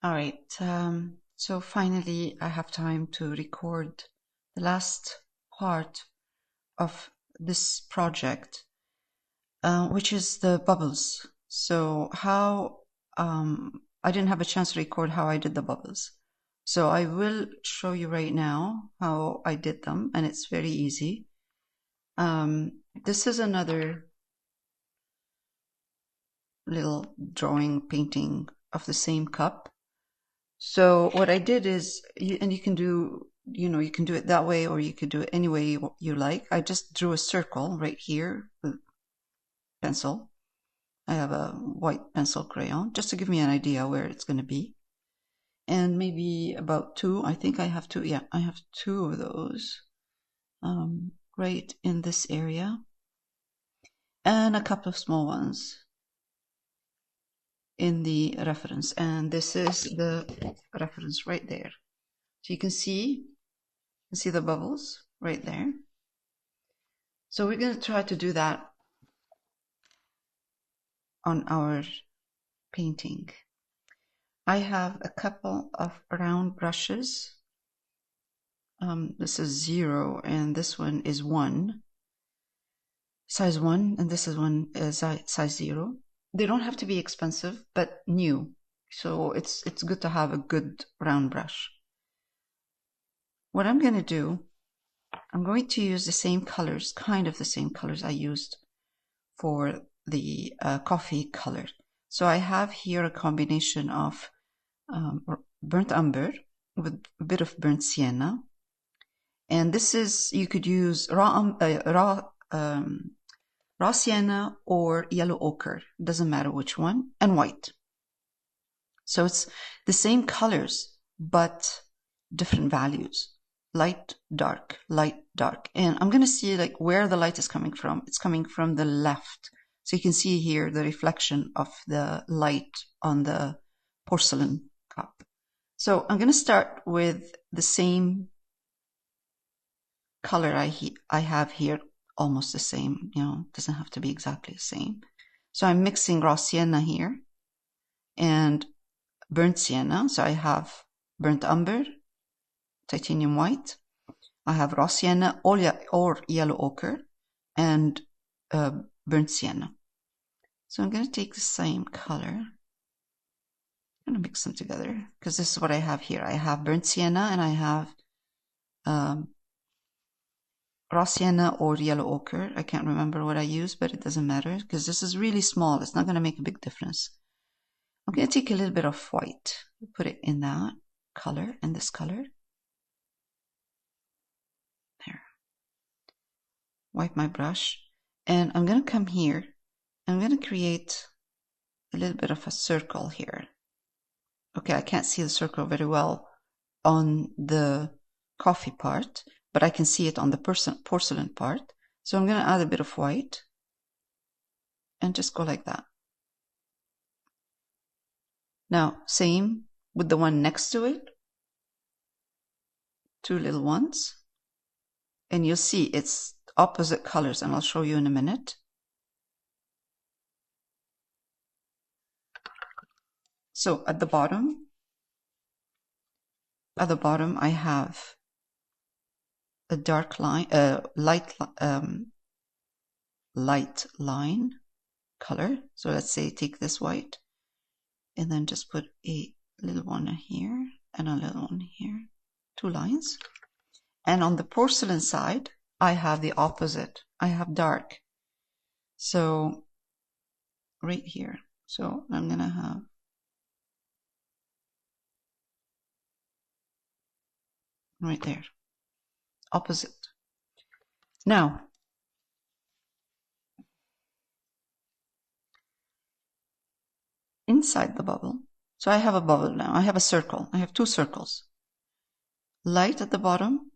All right, so finally I have time to record the last part of this project, which is the bubbles. So how I didn't have a chance to record how I did the bubbles. So I will show you right now how I did them, and it's very easy. This is another little drawing painting of the same cup. So what I did is, and you can do, you can do it that way, or you could do it any way you like. I just drew a circle right here with pencil. I have a white pencil crayon just to give me an idea where it's going to be. And maybe about two, I think I have two. Yeah, I have two of those right in this area, and a couple of small ones in the reference. And this is the reference right there. So you can see the bubbles right there. So we're going to try to do that on our painting. I have a couple of round brushes. This is 0 and this one is 1, size 1, and this is one size 0. They don't have to be expensive, but new. So it's good to have a good round brush. What I'm going to do, I'm going to use the same colors, kind of the same colors I used for the coffee color. So I have here a combination of burnt umber with a bit of burnt sienna, and this is, you could use raw sienna or yellow ochre, doesn't matter which one, and white. So it's the same colors but different values. Light, dark, light, dark. And I'm going to see like where the light is coming from. It's coming from the left. So you can see here the reflection of the light on the porcelain cup. So I'm going to start with the same color I have here, almost the same, doesn't have to be exactly the same. So I'm mixing raw sienna here and burnt sienna. So I have burnt umber, titanium white. I have raw sienna or yellow ochre, and burnt sienna. So I'm going to take the same color. I'm going to mix them together because this is what I have here. I have burnt sienna and I have raw sienna or yellow ochre. I can't remember what I used, but it doesn't matter because this is really small. It's not going to make a big difference. I'm going to take a little bit of white, put it in that color and this color. There. Wipe my brush. And I'm going to come here. I'm going to create a little bit of a circle here. Okay, I can't see the circle very well on the coffee part, but I can see it on the porcelain part. So I'm going to add a bit of white and just go like that. Now, same with the one next to it. Two little ones. And you'll see it's opposite colors, and I'll show you in a minute. So at the bottom I have a dark line, light line color. So let's say take this white and then just put a little one here and a little one here, 2 lines. And on the porcelain side, I have the opposite. I have dark. So right here. So I'm going to have right there. Opposite. Now, inside the bubble, so I have a bubble now. I have a circle. I have 2 circles. Light at the bottom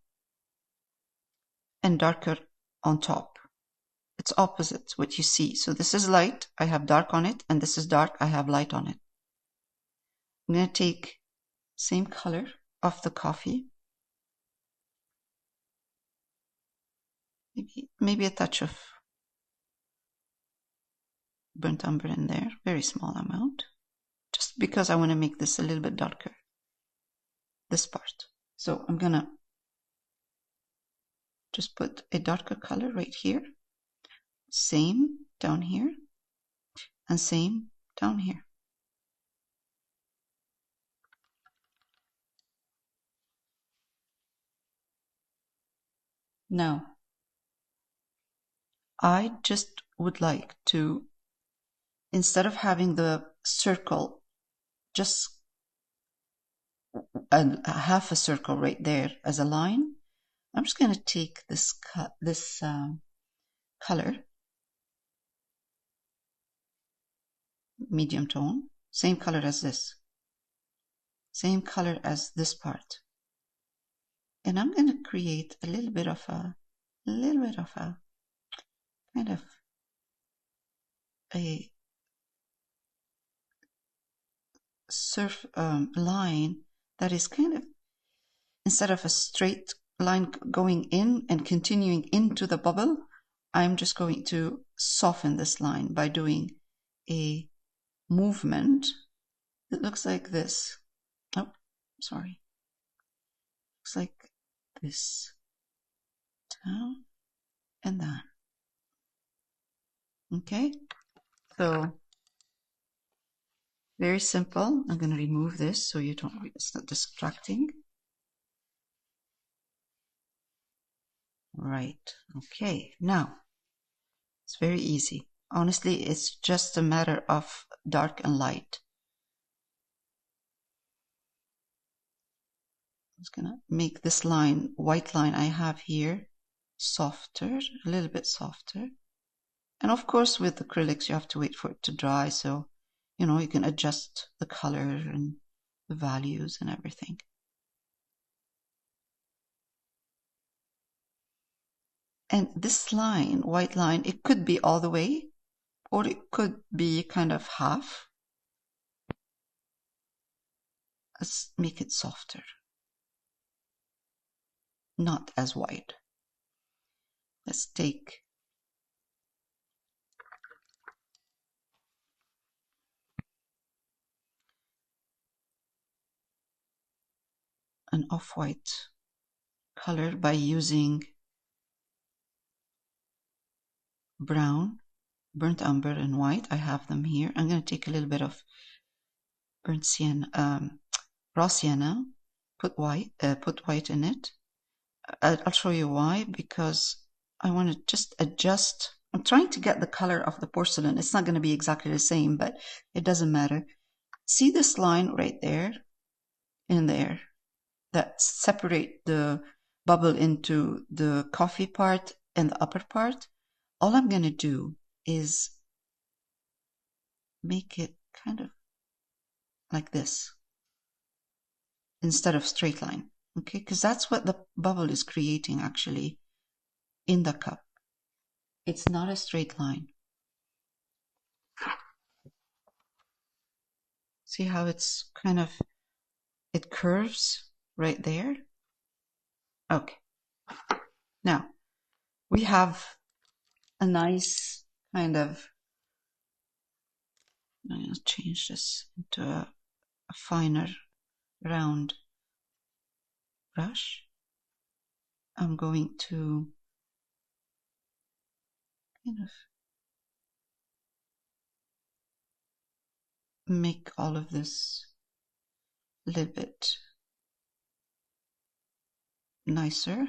and darker on top. It's opposite what you see. So this is light, I have dark on it, and this is dark, I have light on it. I'm going to take same color of the coffee. Maybe a touch of burnt umber in there, very small amount. Just because I want to make this a little bit darker, this part. So I'm gonna just put a darker color right here, same down here, and same down here. Now, I just would like to, instead of having the circle, just a half a circle right there as a line, I'm just going to take this color, medium tone, same color as this, same color as this part, and I'm going to create a little bit of a kind of a surf line that is kind of, instead of a straight line going in and continuing into the bubble, I'm just going to soften this line by doing a movement that looks like this. Oh, sorry. Looks like this. Down and down. Okay, so very simple. I'm going to remove this so it's not distracting. Right. Okay, now it's very easy. Honestly, it's just a matter of dark and light. I'm just gonna make this line, white line I have here, softer, a little bit softer. And of course, with acrylics, you have to wait for it to dry. So, you know, you can adjust the color and the values and everything. And this line, white line, it could be all the way, or it could be kind of half. Let's make it softer, not as wide. Let's take an off-white color by using brown, burnt umber, and white. I have them here. I'm going to take a little bit of burnt sienna, raw sienna, put white in it. I'll show you why, because I want to just adjust. I'm trying to get the color of the porcelain. It's not going to be exactly the same, but it doesn't matter. See this line right there and there that separate the bubble into the coffee part and the upper part? All I'm going to do is make it kind of like this instead of straight line, okay? Because that's what the bubble is creating actually in the cup. It's not a straight line. See how it's kind of, it curves right there? Okay. Now, we have a nice kind of, I'm going to change this into a finer round brush. I'm going to kind of make all of this a little bit nicer.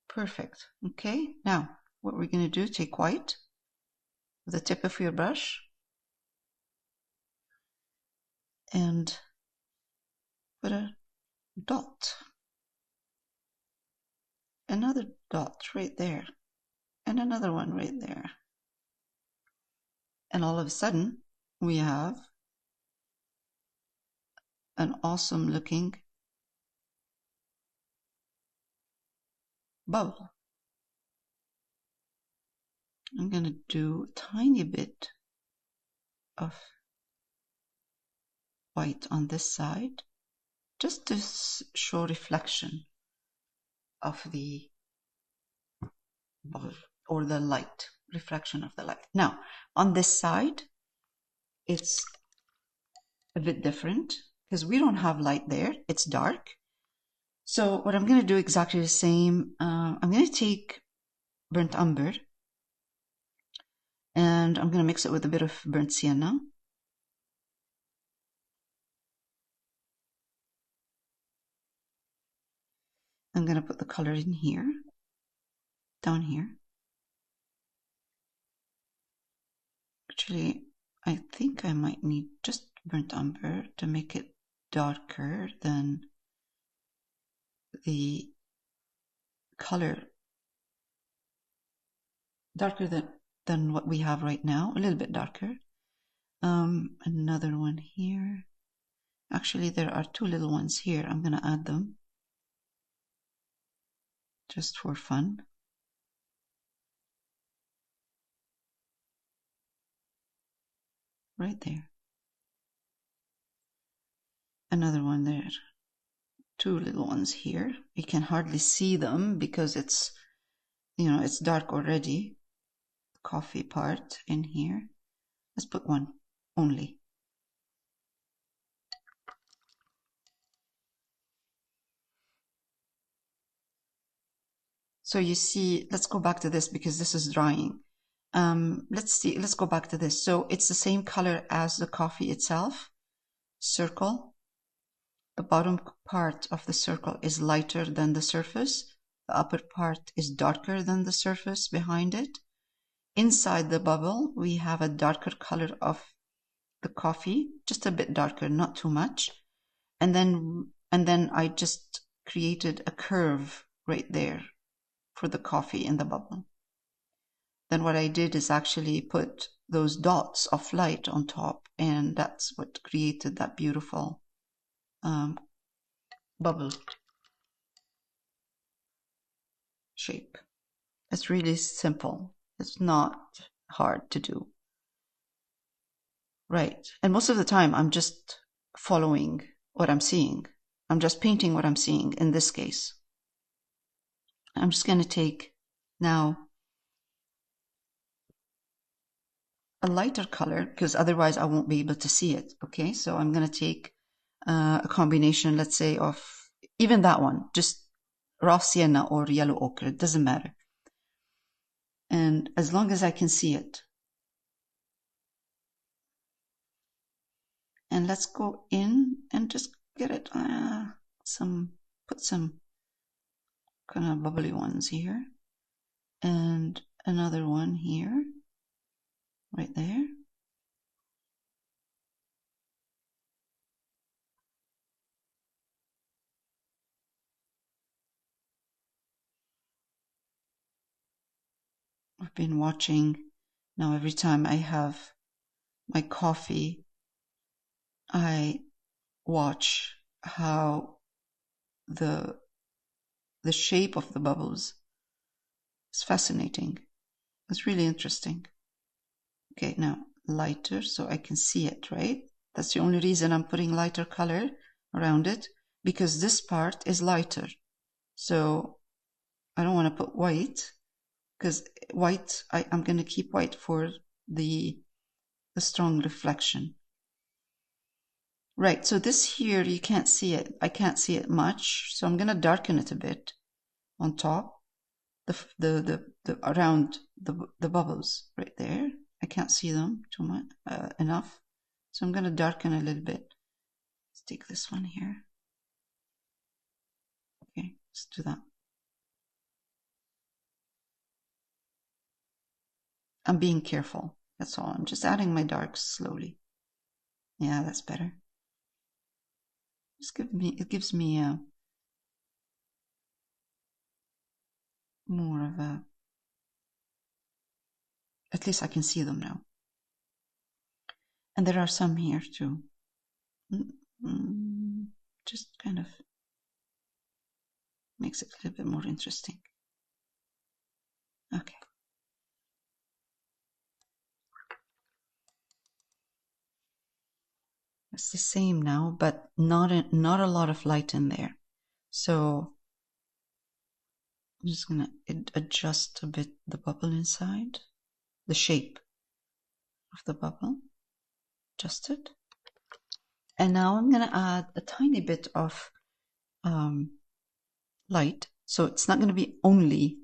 Perfect. Okay, now what we're going to do, take white with the tip of your brush and put a dot, another dot right there, and another one right there. And all of a sudden, we have an awesome looking bubble. I'm going to do a tiny bit of white on this side, just to show reflection of the bubble, or the light, reflection of the light. Now, on this side, it's a bit different because we don't have light there. It's dark. So what I'm going to do exactly the same. I'm going to take burnt umber and I'm going to mix it with a bit of burnt sienna. I'm going to put the color in here, down here. Actually, I think I might need just burnt umber to make it darker than the color, darker than what we have right now, a little bit darker. Another one here. Actually, there are two little ones here. I'm going to add them just for fun. Right there. Another one there. Two little ones here. You can hardly see them because it's, you know, it's dark already. The coffee part in here. Let's put one only. So you see, let's go back to this because this is drying. Let's go back to this. So it's the same color as the coffee itself. Circle. The bottom part of the circle is lighter than the surface. The upper part is darker than the surface behind it. Inside the bubble, we have a darker color of the coffee, just a bit darker, not too much. And then I just created a curve right there for the coffee in the bubble. Then what I did is actually put those dots of light on top, and that's what created that beautiful bubble shape. It's really simple. It's not hard to do. Right. And most of the time, I'm just following what I'm seeing. I'm just painting what I'm seeing in this case. I'm just going to take now a lighter color because otherwise I won't be able to see it. Okay, so I'm going to take a combination, let's say, of even that one, just raw sienna or yellow ochre, it doesn't matter. And as long as I can see it. And let's go in and just get it, put some kind of bubbly ones here. And another one here, right there. I've been watching, now every time I have my coffee, I watch how the shape of the bubbles is fascinating. It's really interesting. Okay, now lighter so I can see it, right? That's the only reason I'm putting lighter color around it, because this part is lighter. So I don't want to put white, because white, I'm going to keep white for the strong reflection. Right, so this here, you can't see it. I can't see it much, so I'm going to darken it a bit on top, the around the bubbles right there. I can't see them too much enough, so I'm going to darken a little bit. Let's take this one here. Okay, let's do that. I'm being careful. That's all. I'm just adding my darks slowly. Yeah, that's better. It gives me more of a, at least I can see them now. And there are some here too. Just kind of makes it a little bit more interesting. Okay. It's the same now, but not a lot of light in there. So I'm just gonna adjust a bit the bubble inside, the shape of the bubble, adjust it. And now I'm going to add a tiny bit of light. So it's not going to be only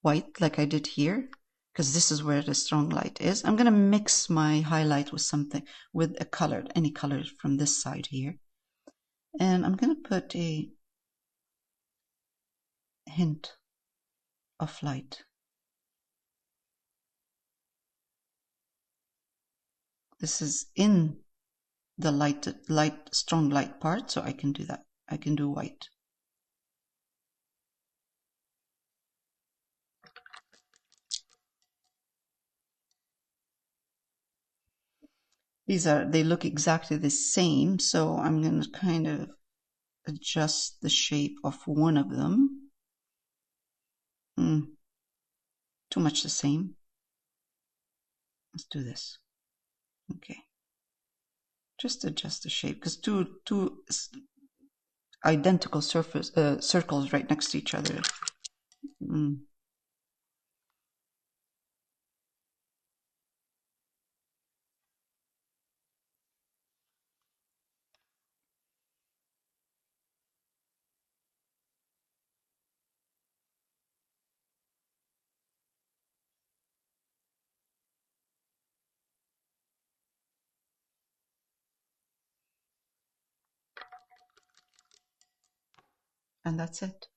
white like I did here, because this is where the strong light is. I'm going to mix my highlight with something, with a color, any color from this side here. And I'm going to put a hint of light. This is in the strong light part, so I can do that. I can do white. They look exactly the same, so I'm going to kind of adjust the shape of one of them. Too much the same. Let's do this. Okay. Just adjust the shape, because two identical circles right next to each other. And that's it.